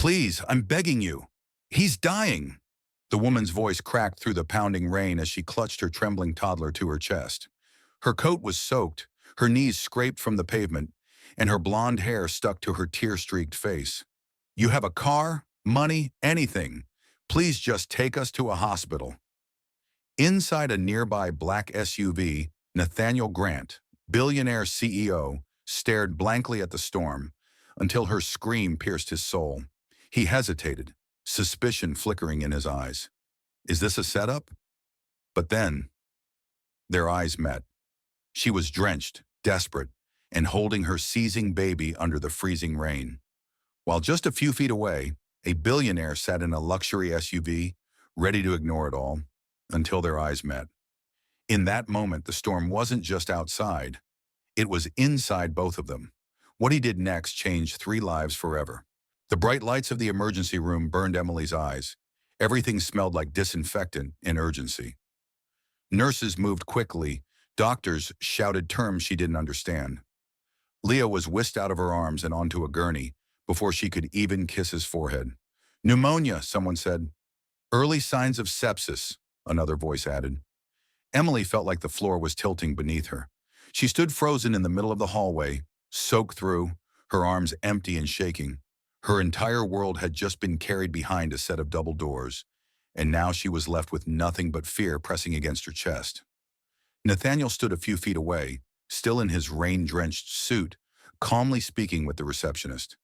Please, I'm begging you. He's dying. The woman's voice cracked through the pounding rain as she clutched her trembling toddler to her chest. Her coat was soaked, her knees scraped from the pavement, and her blonde hair stuck to her tear-streaked face. You have a car, money, anything. Please just take us to a hospital. Inside a nearby black SUV, Nathaniel Grant, Billionaire CEO, stared blankly at the storm until her scream pierced his soul. He hesitated, suspicion flickering in his eyes. Is this a setup? But then, their eyes met. She was drenched, desperate, and holding her seizing baby under the freezing rain. While just a few feet away, a billionaire sat in a luxury SUV, ready to ignore it all, until their eyes met. In that moment, the storm wasn't just outside. It was inside both of them. What he did next changed 3 lives forever. The bright lights of the emergency room burned Emily's eyes. Everything smelled like disinfectant and urgency. Nurses moved quickly. Doctors shouted terms she didn't understand. Leo was whisked out of her arms and onto a gurney before she could even kiss his forehead. Pneumonia, someone said. Early signs of sepsis, another voice added. Emily felt like the floor was tilting beneath her. She stood frozen in the middle of the hallway, soaked through, her arms empty and shaking. Her entire world had just been carried behind a set of double doors, and now she was left with nothing but fear pressing against her chest. Nathaniel stood a few feet away, still in his rain-drenched suit, calmly speaking with the receptionist.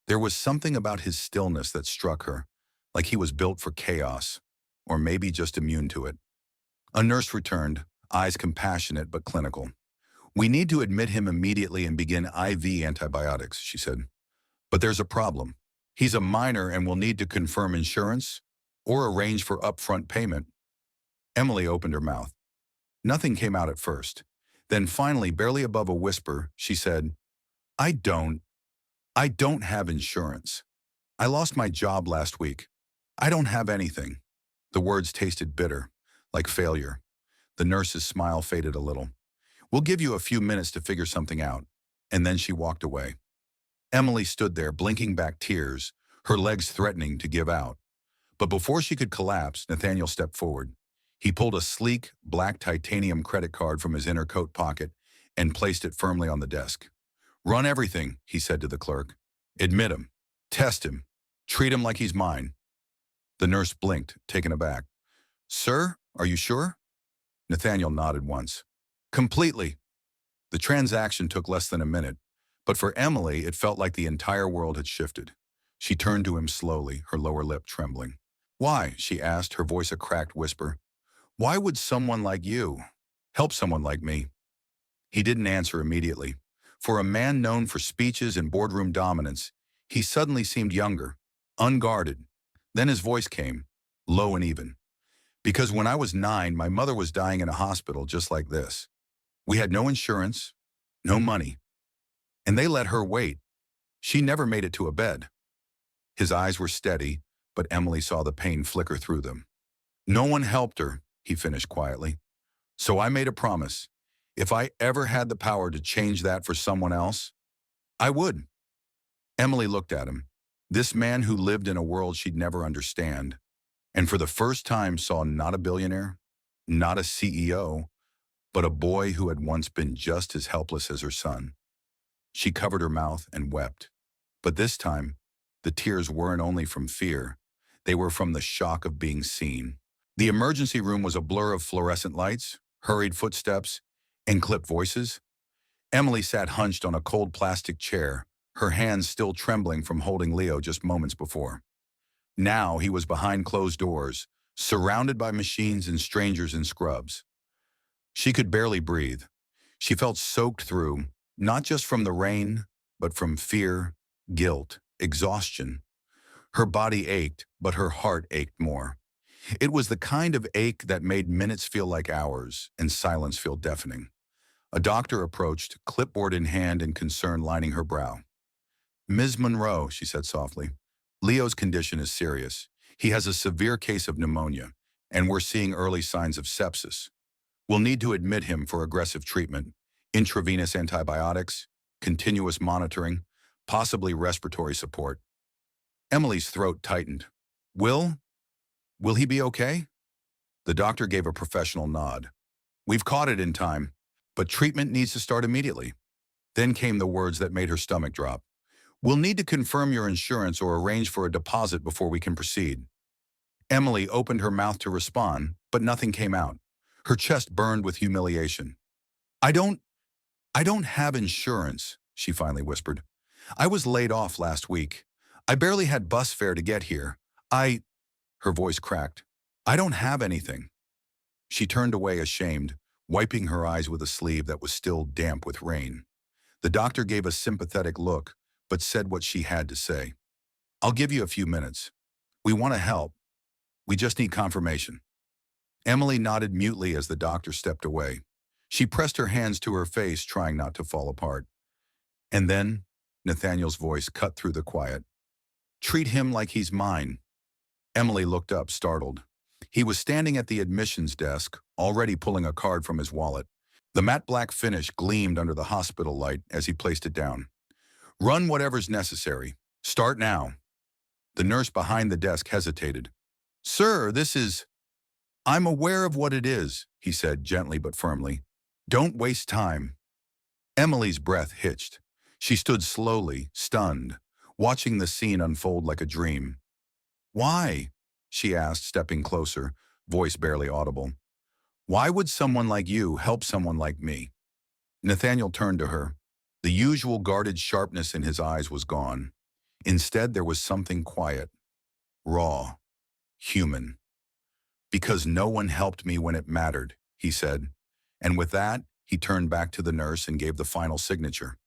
There was something about his stillness that struck her, like he was built for chaos, or maybe just immune to it. A nurse returned, eyes compassionate but clinical. We need to admit him immediately and begin IV antibiotics, she said. But there's a problem. He's a minor and will need to confirm insurance or arrange for upfront payment. Emily opened her mouth. Nothing came out at first. Then finally, barely above a whisper, she said, I don't have insurance. I lost my job last week. I don't have anything. The words tasted bitter, like failure. The nurse's smile faded a little. We'll give you a few minutes to figure something out. And then she walked away. Emily stood there, blinking back tears, her legs threatening to give out. But before she could collapse, Nathaniel stepped forward. He pulled a sleek, black titanium credit card from his inner coat pocket and placed it firmly on the desk. Run everything, he said to the clerk. Admit him. Test him. Treat him like he's mine. The nurse blinked, taken aback. Sir, are you sure? Nathaniel nodded once. Completely. The transaction took less than a minute, but for Emily, it felt like the entire world had shifted. She turned to him slowly, her lower lip trembling. Why? She asked, her voice a cracked whisper. Why would someone like you help someone like me? He didn't answer immediately. For a man known for speeches and boardroom dominance, he suddenly seemed younger, unguarded. Then his voice came, low and even. Because when I was 9, my mother was dying in a hospital just like this. We had no insurance, no money. And they let her wait. She never made it to a bed. His eyes were steady, but Emily saw the pain flicker through them. No one helped her, he finished quietly. So I made a promise. If I ever had the power to change that for someone else, I would. Emily looked at him, this man who lived in a world she'd never understand, and for the first time saw not a billionaire, not a CEO, but a boy who had once been just as helpless as her son. She covered her mouth and wept. But this time, the tears weren't only from fear. They were from the shock of being seen. The emergency room was a blur of fluorescent lights, hurried footsteps, and clipped voices. Emily sat hunched on a cold plastic chair, her hands still trembling from holding Leo just moments before. Now he was behind closed doors, surrounded by machines and strangers in scrubs. She could barely breathe. She felt soaked through, not just from the rain, but from fear, guilt, exhaustion. Her body ached, but her heart ached more. It was the kind of ache that made minutes feel like hours and silence feel deafening. A doctor approached, clipboard in hand and concern lining her brow. Ms. Monroe, she said softly, Leo's condition is serious. He has a severe case of pneumonia, and we're seeing early signs of sepsis. We'll need to admit him for aggressive treatment, intravenous antibiotics, continuous monitoring, possibly respiratory support. Emily's throat tightened. Will? Will he be okay? The doctor gave a professional nod. We've caught it in time, but treatment needs to start immediately. Then came the words that made her stomach drop. We'll need to confirm your insurance or arrange for a deposit before we can proceed. Emily opened her mouth to respond, but nothing came out. Her chest burned with humiliation. I don't, I don't have insurance, she finally whispered. I was laid off last week. I barely had bus fare to get here. Her voice cracked. I don't have anything. She turned away ashamed, wiping her eyes with a sleeve that was still damp with rain. The doctor gave a sympathetic look, but said what she had to say. I'll give you a few minutes. We want to help. We just need confirmation. Emily nodded mutely as the doctor stepped away. She pressed her hands to her face, trying not to fall apart. And then, Nathaniel's voice cut through the quiet. Treat him like he's mine. Emily looked up, startled. He was standing at the admissions desk, already pulling a card from his wallet. The matte black finish gleamed under the hospital light as he placed it down. Run whatever's necessary. Start now. The nurse behind the desk hesitated. Sir, this is... I'm aware of what it is, he said gently but firmly. Don't waste time. Emily's breath hitched. She stood slowly, stunned, watching the scene unfold like a dream. Why? She asked, stepping closer, voice barely audible. Why would someone like you help someone like me? Nathaniel turned to her. The usual guarded sharpness in his eyes was gone. Instead, there was something quiet, raw, human. Because no one helped me when it mattered, he said. And with that, he turned back to the nurse and gave the final signature.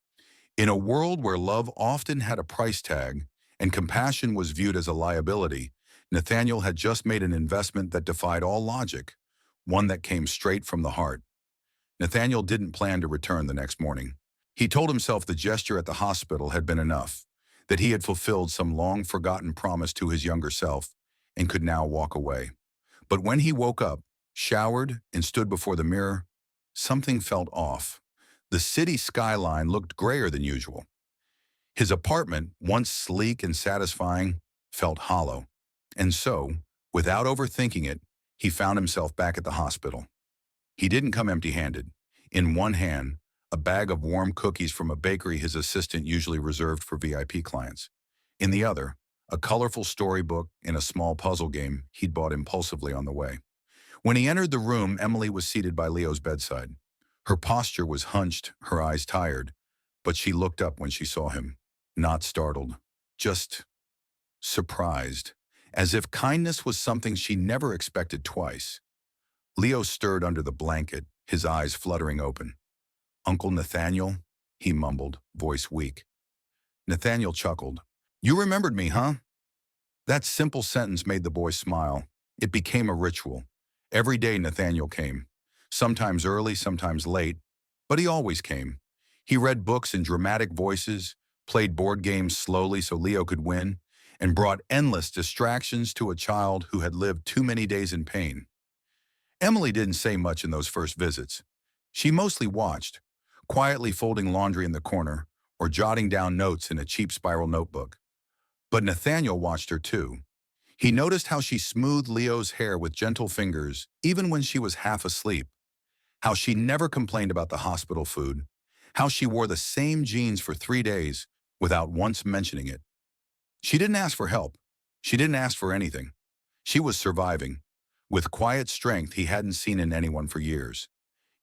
In a world where love often had a price tag and compassion was viewed as a liability, Nathaniel had just made an investment that defied all logic, one that came straight from the heart. Nathaniel didn't plan to return the next morning. He told himself the gesture at the hospital had been enough, that he had fulfilled some long-forgotten promise to his younger self and could now walk away. But when he woke up, showered, and stood before the mirror, something felt off. The city skyline looked grayer than usual. His apartment, once sleek and satisfying, felt hollow. And so, without overthinking it, he found himself back at the hospital. He didn't come empty-handed. In one hand, a bag of warm cookies from a bakery his assistant usually reserved for VIP clients. In the other, a colorful storybook and a small puzzle game he'd bought impulsively on the way. When he entered the room, Emily was seated by Leo's bedside. Her posture was hunched, her eyes tired, but she looked up when she saw him, not startled, just surprised, as if kindness was something she never expected twice. Leo stirred under the blanket, his eyes fluttering open. Uncle Nathaniel, he mumbled, voice weak. Nathaniel chuckled. You remembered me, huh? That simple sentence made the boy smile. It became a ritual. Every day Nathaniel came. Sometimes early, sometimes late, but he always came. He read books in dramatic voices, played board games slowly so Leo could win, and brought endless distractions to a child who had lived too many days in pain. Emily didn't say much in those first visits. She mostly watched, quietly folding laundry in the corner or jotting down notes in a cheap spiral notebook. But Nathaniel watched her too. He noticed how she smoothed Leo's hair with gentle fingers, even when she was half asleep. How she never complained about the hospital food. How she wore the same jeans for 3 days without once mentioning it. She didn't ask for help. She didn't ask for anything. She was surviving, with quiet strength he hadn't seen in anyone for years.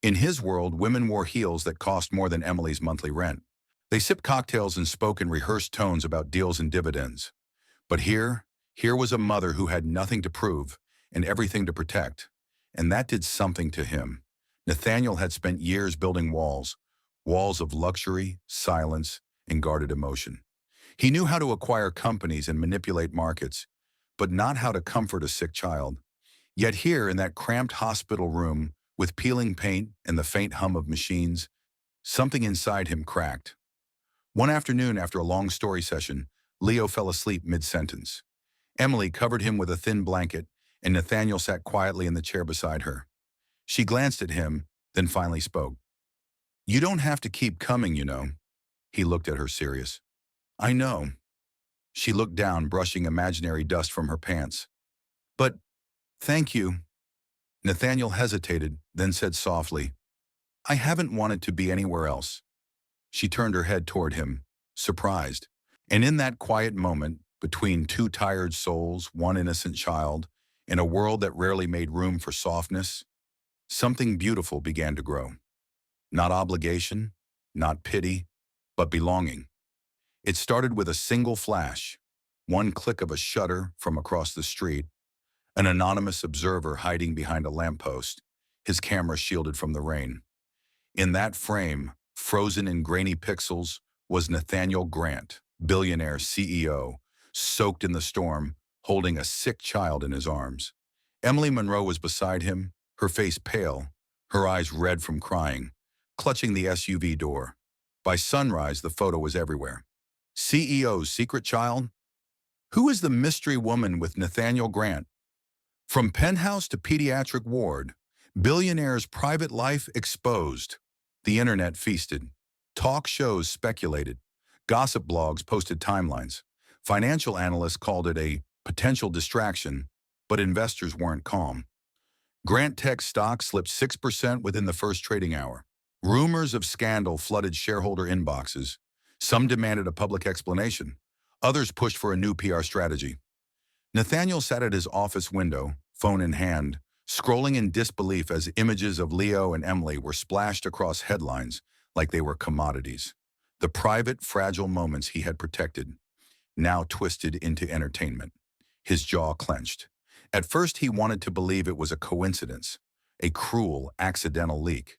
In his world, women wore heels that cost more than Emily's monthly rent. They sipped cocktails and spoke in rehearsed tones about deals and dividends. But here was a mother who had nothing to prove and everything to protect, and that did something to him. Nathaniel had spent years building walls of luxury, silence, and guarded emotion. He knew how to acquire companies and manipulate markets, but not how to comfort a sick child. Yet here in that cramped hospital room, with peeling paint and the faint hum of machines, something inside him cracked. One afternoon after a long story session, Leo fell asleep mid-sentence. Emily covered him with a thin blanket, and Nathaniel sat quietly in the chair beside her. She glanced at him, then finally spoke. You don't have to keep coming, you know. He looked at her serious. I know. She looked down, brushing imaginary dust from her pants. But, thank you. Nathaniel hesitated, then said softly, I haven't wanted to be anywhere else. She turned her head toward him, surprised. And in that quiet moment, between two tired souls, one innocent child, in a world that rarely made room for softness, something beautiful began to grow. Not obligation, not pity, but belonging. It started with a single flash, one click of a shutter from across the street, an anonymous observer hiding behind a lamppost, his camera shielded from the rain. In that frame, frozen in grainy pixels, was Nathaniel Grant, Billionaire CEO, soaked in the storm, holding a sick child in his arms. Emily Monroe was beside him, her face pale, her eyes red from crying, clutching the SUV door. By sunrise, the photo was everywhere. CEO's secret child? Who is the mystery woman with Nathaniel Grant? From penthouse to pediatric ward, Billionaire's private life exposed. The internet feasted. Talk shows speculated. Gossip blogs posted timelines. Financial analysts called it a potential distraction, but investors weren't calm. Grant Tech stock slipped 6% within the first trading hour. Rumors of scandal flooded shareholder inboxes. Some demanded a public explanation. Others pushed for a new PR strategy. Nathaniel sat at his office window, phone in hand, scrolling in disbelief as images of Leo and Emily were splashed across headlines like they were commodities. The private, fragile moments he had protected, now twisted into entertainment. His jaw clenched. At first he wanted to believe it was a coincidence, a cruel, accidental leak.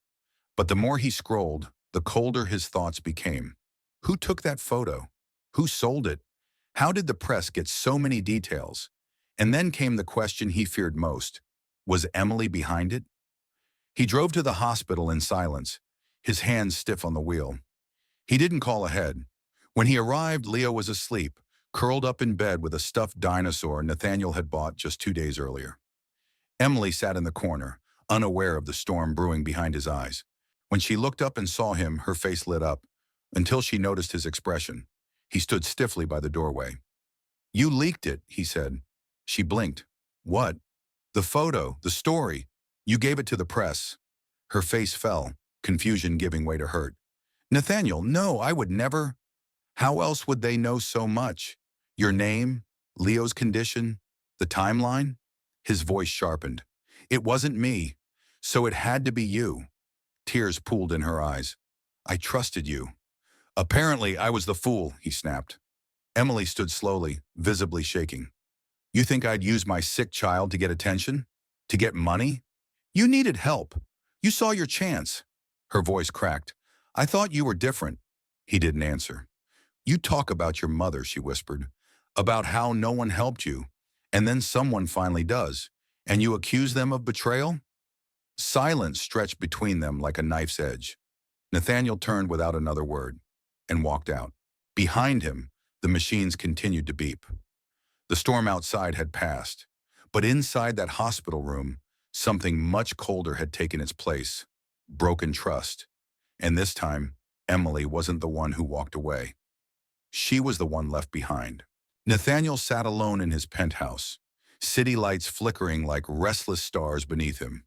But the more he scrolled, the colder his thoughts became. Who took that photo? Who sold it? How did the press get so many details? And then came the question he feared most. Was Emily behind it? He drove to the hospital in silence, his hands stiff on the wheel. He didn't call ahead. When he arrived, Leo was asleep, curled up in bed with a stuffed dinosaur Nathaniel had bought just 2 days earlier. Emily sat in the corner, unaware of the storm brewing behind his eyes. When she looked up and saw him, her face lit up, until she noticed his expression. He stood stiffly by the doorway. You leaked it, he said. She blinked. What? The photo, the story. You gave it to the press. Her face fell, confusion giving way to hurt. Nathaniel, no, I would never. How else would they know so much? Your name, Leo's condition, the timeline? His voice sharpened. It wasn't me, so it had to be you. Tears pooled in her eyes. I trusted you. Apparently, I was the fool, he snapped. Emily stood slowly, visibly shaking. You think I'd use my sick child to get attention? To get money? You needed help. You saw your chance. Her voice cracked. I thought you were different. He didn't answer. You talk about your mother, she whispered. About how no one helped you. And then someone finally does. And you accuse them of betrayal? Silence stretched between them like a knife's edge. Nathaniel turned without another word and walked out. Behind him, the machines continued to beep. The storm outside had passed, but inside that hospital room, something much colder had taken its place. Broken trust. And this time, Emily wasn't the one who walked away. She was the one left behind. Nathaniel sat alone in his penthouse, city lights flickering like restless stars beneath him.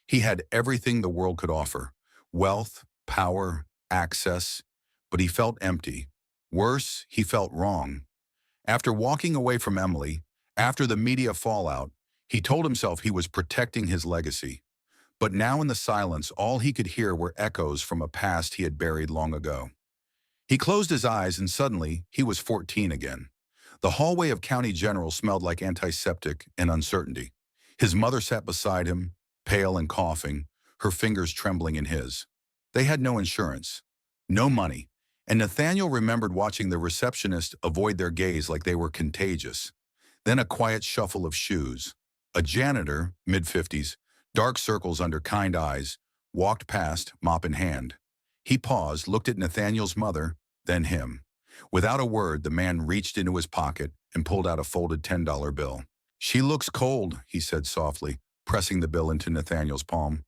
He had everything the world could offer, wealth, power, access, but he felt empty. Worse, he felt wrong. After walking away from Emily, after the media fallout, he told himself he was protecting his legacy. But now in the silence, all he could hear were echoes from a past he had buried long ago. He closed his eyes and suddenly he was 14 again. The hallway of County General smelled like antiseptic and uncertainty. His mother sat beside him, pale and coughing, her fingers trembling in his. They had no insurance, no money, and Nathaniel remembered watching the receptionist avoid their gaze like they were contagious. Then a quiet shuffle of shoes. A janitor, mid-50s, dark circles under kind eyes, walked past, mop in hand. He paused, looked at Nathaniel's mother, then him. Without a word, the man reached into his pocket and pulled out a folded $10 bill. She looks cold, he said softly, pressing the bill into Nathaniel's palm.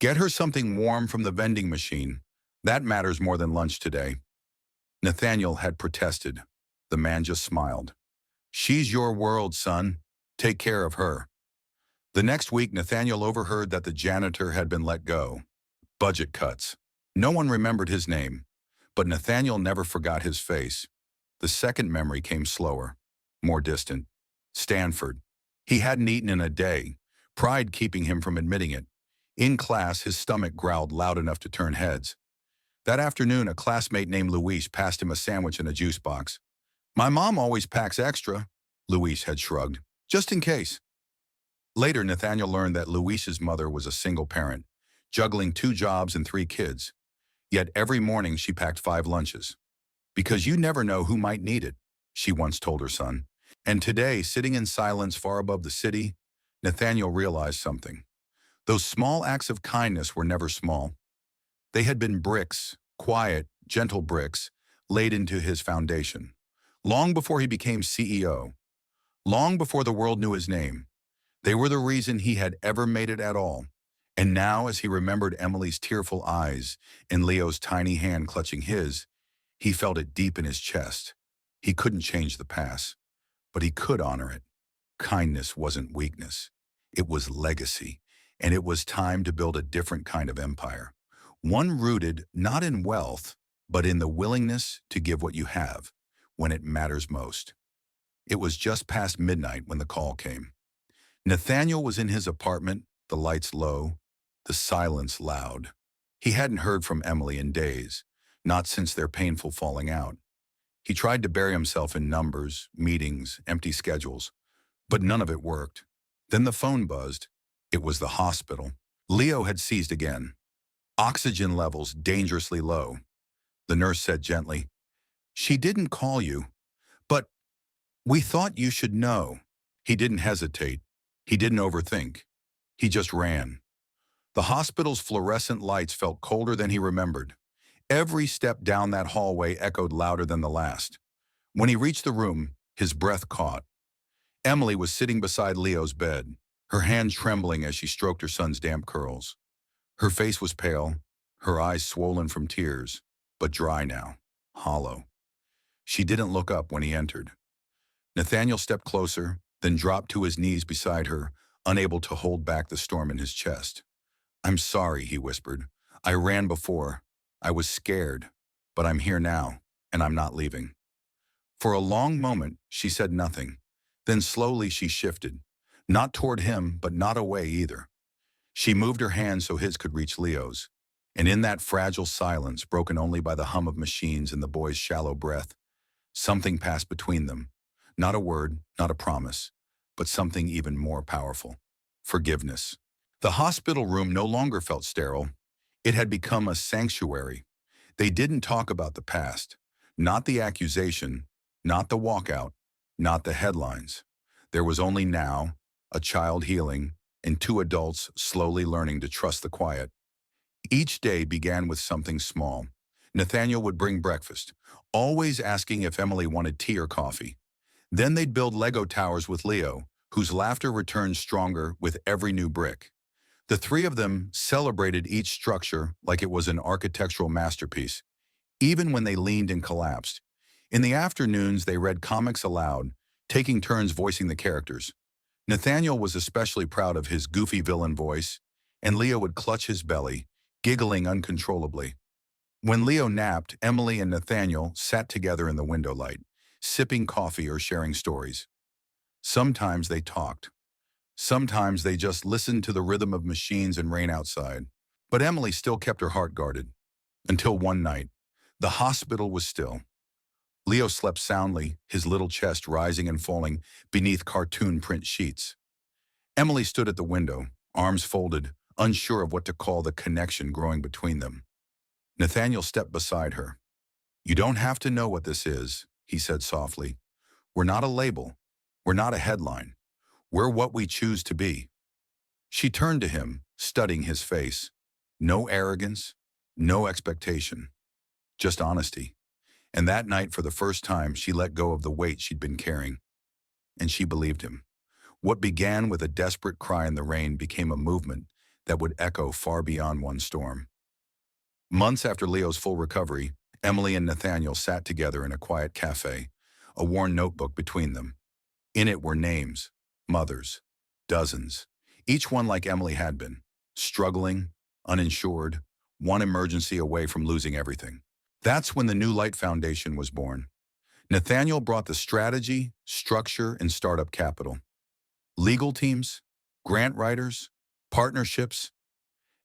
Get her something warm from the vending machine. That matters more than lunch today. Nathaniel had protested. The man just smiled. She's your world, son. Take care of her. The next week, Nathaniel overheard that the janitor had been let go. Budget cuts. No one remembered his name, but Nathaniel never forgot his face. The second memory came slower, more distant. Stanford. He hadn't eaten in a day, pride keeping him from admitting it. In class, his stomach growled loud enough to turn heads. That afternoon, a classmate named Luis passed him a sandwich in a juice box. My mom always packs extra, Luis had shrugged, just in case. Later, Nathaniel learned that Luis's mother was a single parent, juggling 2 jobs and 3 kids. Yet every morning she packed 5 lunches. Because you never know who might need it, she once told her son. And today, sitting in silence far above the city, Nathaniel realized something. Those small acts of kindness were never small. They had been bricks, quiet, gentle bricks, laid into his foundation. Long before he became CEO, long before the world knew his name, they were the reason he had ever made it at all. And now, as he remembered Emily's tearful eyes and Leo's tiny hand clutching his, he felt it deep in his chest. He couldn't change the past, but he could honor it. Kindness wasn't weakness. It was legacy, and it was time to build a different kind of empire. One rooted not in wealth, but in the willingness to give what you have when it matters most. It was just past midnight when the call came. Nathaniel was in his apartment, the lights low, the silence loud. He hadn't heard from Emily in days, not since their painful falling out. He tried to bury himself in numbers, meetings, empty schedules, but none of it worked. Then the phone buzzed. It was the hospital. Leo had seized again. Oxygen levels dangerously low. The nurse said gently, "She didn't call you, but we thought you should know." He didn't hesitate. He didn't overthink. He just ran. The hospital's fluorescent lights felt colder than he remembered. Every step down that hallway echoed louder than the last. When he reached the room, his breath caught. Emily was sitting beside Leo's bed, her hand trembling as she stroked her son's damp curls. Her face was pale, her eyes swollen from tears, but dry now, hollow. She didn't look up when he entered. Nathaniel stepped closer, then dropped to his knees beside her, unable to hold back the storm in his chest. "I'm sorry," he whispered. "I ran before. I was scared, but I'm here now, and I'm not leaving." For a long moment, she said nothing. Then slowly she shifted, not toward him, but not away either. She moved her hand so his could reach Leo's, and in that fragile silence, broken only by the hum of machines and the boy's shallow breath, something passed between them. Not a word, not a promise, but something even more powerful. Forgiveness. The hospital room no longer felt sterile. It had become a sanctuary. They didn't talk about the past, not the accusation, not the walkout, not the headlines. There was only now, a child healing, and 2 adults slowly learning to trust the quiet. Each day began with something small. Nathaniel would bring breakfast, always asking if Emily wanted tea or coffee. Then they'd build Lego towers with Leo, whose laughter returned stronger with every new brick. The 3 of them celebrated each structure like it was an architectural masterpiece, even when they leaned and collapsed. In the afternoons, they read comics aloud, taking turns voicing the characters. Nathaniel was especially proud of his goofy villain voice, and Leo would clutch his belly, giggling uncontrollably. When Leo napped, Emily and Nathaniel sat together in the window light, sipping coffee or sharing stories. Sometimes they talked. Sometimes they just listened to the rhythm of machines and rain outside. But Emily still kept her heart guarded. Until one night, the hospital was still. Leo slept soundly, his little chest rising and falling beneath cartoon print sheets. Emily stood at the window, arms folded, unsure of what to call the connection growing between them. Nathaniel stepped beside her. "You don't have to know what this is," he said softly. "We're not a label. We're not a headline. We're what we choose to be." She turned to him, studying his face. No arrogance, no expectation, just honesty. And that night, for the first time, she let go of the weight she'd been carrying. And she believed him. What began with a desperate cry in the rain became a movement that would echo far beyond one storm. Months after Leo's full recovery, Emily and Nathaniel sat together in a quiet cafe, a worn notebook between them. In it were names, mothers, dozens, each one like Emily had been, struggling, uninsured, one emergency away from losing everything. That's when the New Light Foundation was born. Nathaniel brought the strategy, structure, and startup capital. Legal teams, grant writers, partnerships.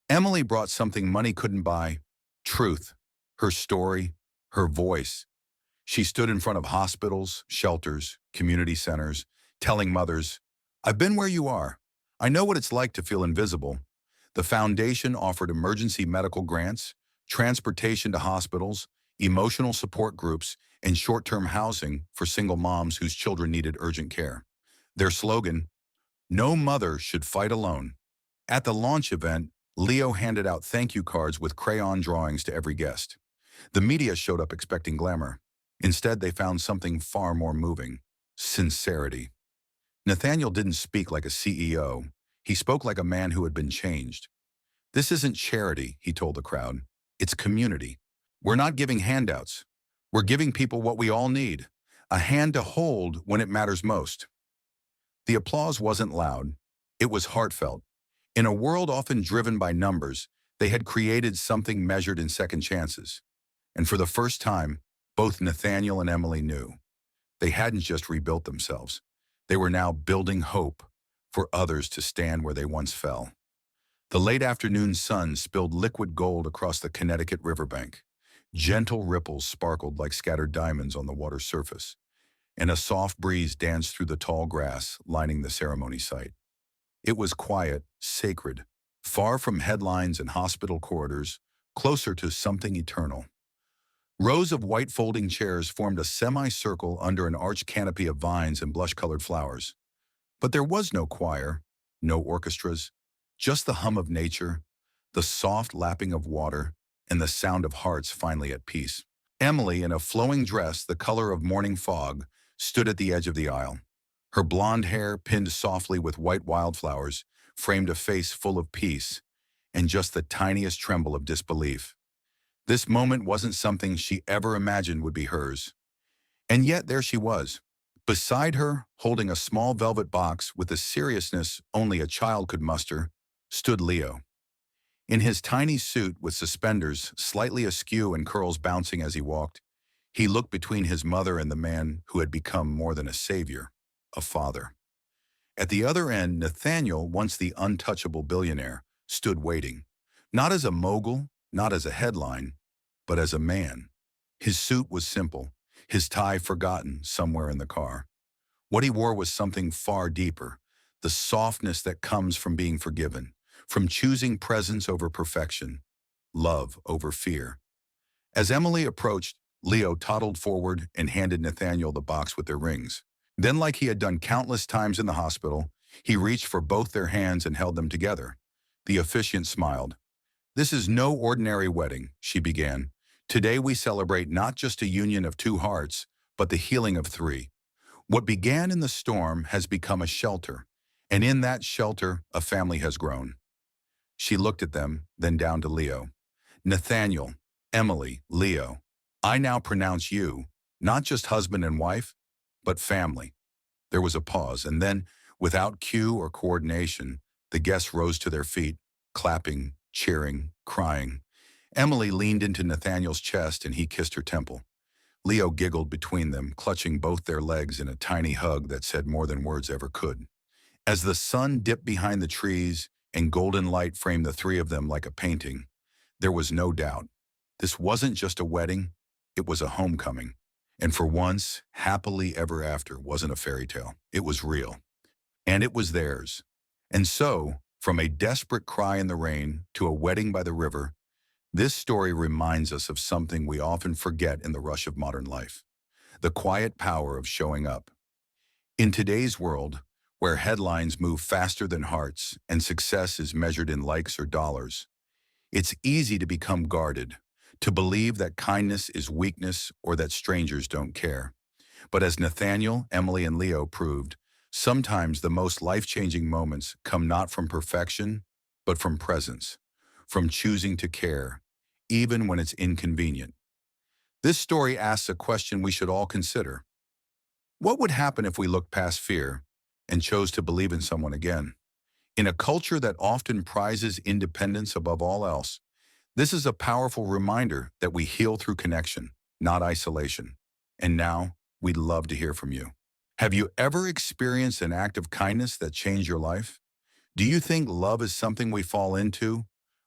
Emily brought something money couldn't buy: truth, her story, her voice. She stood in front of hospitals, shelters, community centers, telling mothers, "I've been where you are. I know what it's like to feel invisible." The foundation offered emergency medical grants, transportation to hospitals, emotional support groups, and short-term housing for single moms whose children needed urgent care. Their slogan, "No mother should fight alone." At the launch event, Leo handed out thank you cards with crayon drawings to every guest. The media showed up expecting glamour. Instead, they found something far more moving: sincerity. Nathaniel didn't speak like a CEO. He spoke like a man who had been changed. "This isn't charity," he told the crowd. "It's community. We're not giving handouts. We're giving people what we all need: a hand to hold when it matters most." The applause wasn't loud. It was heartfelt. In a world often driven by numbers, they had created something measured in second chances. And for the first time, both Nathaniel and Emily knew they hadn't just rebuilt themselves. They were now building hope for others to stand where they once fell. The late afternoon sun spilled liquid gold across the Connecticut riverbank. Gentle ripples sparkled like scattered diamonds on the water's surface, and a soft breeze danced through the tall grass lining the ceremony site. It was quiet, sacred, far from headlines and hospital corridors, closer to something eternal. Rows of white folding chairs formed a semicircle under an arched canopy of vines and blush-colored flowers. But there was no choir, no orchestras, just the hum of nature, the soft lapping of water, and the sound of hearts finally at peace. Emily, in a flowing dress the color of morning fog, stood at the edge of the aisle. Her blonde hair, pinned softly with white wildflowers, framed a face full of peace and just the tiniest tremble of disbelief. This moment wasn't something she ever imagined would be hers. And yet there she was. Beside her, holding a small velvet box with a seriousness only a child could muster, stood Leo. In his tiny suit with suspenders slightly askew and curls bouncing as he walked, he looked between his mother and the man who had become more than a savior, a father. At the other end, Nathaniel, once the untouchable billionaire, stood waiting, not as a mogul, not as a headline, but as a man. His suit was simple, his tie forgotten somewhere in the car. What he wore was something far deeper: the softness that comes from being forgiven, from choosing presence over perfection, love over fear. As Emily approached, Leo toddled forward and handed Nathaniel the box with their rings. Then, like he had done countless times in the hospital, he reached for both their hands and held them together. The officiant smiled. "This is no ordinary wedding," she began. "Today we celebrate not just a union of two hearts, but the healing of three. What began in the storm has become a shelter, and in that shelter, a family has grown." She looked at them, then down to Leo. "Nathaniel, Emily, Leo, I now pronounce you, not just husband and wife, but family." There was a pause, and then, without cue or coordination, the guests rose to their feet, clapping, cheering, crying. Emily leaned into Nathaniel's chest and he kissed her temple. Leo giggled between them, clutching both their legs in a tiny hug that said more than words ever could. As the sun dipped behind the trees and golden light framed the three of them like a painting, there was no doubt. This wasn't just a wedding, it was a homecoming. And for once, happily ever after wasn't a fairy tale. It was real. And it was theirs. And so, from a desperate cry in the rain to a wedding by the river, this story reminds us of something we often forget in the rush of modern life: the quiet power of showing up. In today's world, where headlines move faster than hearts and success is measured in likes or dollars, it's easy to become guarded, to believe that kindness is weakness or that strangers don't care. But as Nathaniel, Emily, and Leo proved, sometimes the most life-changing moments come not from perfection, but from presence, from choosing to care, even when it's inconvenient. This story asks a question we should all consider. What would happen if we looked past fear and chose to believe in someone again? In a culture that often prizes independence above all else, this is a powerful reminder that we heal through connection, not isolation. And now, we'd love to hear from you. Have you ever experienced an act of kindness that changed your life? Do you think love is something we fall into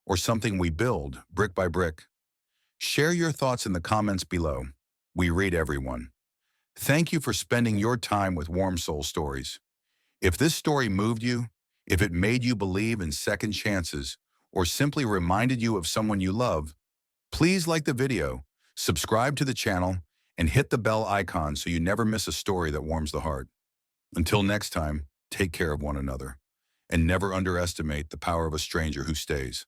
or something we build brick by brick? Share your thoughts in the comments below. We read everyone. Thank you for spending your time with Warm Soul Stories. If this story moved you, if it made you believe in second chances, or simply reminded you of someone you love, please like the video, subscribe to the channel, and hit the bell icon so you never miss a story that warms the heart. Until next time, take care of one another, and never underestimate the power of a stranger who stays.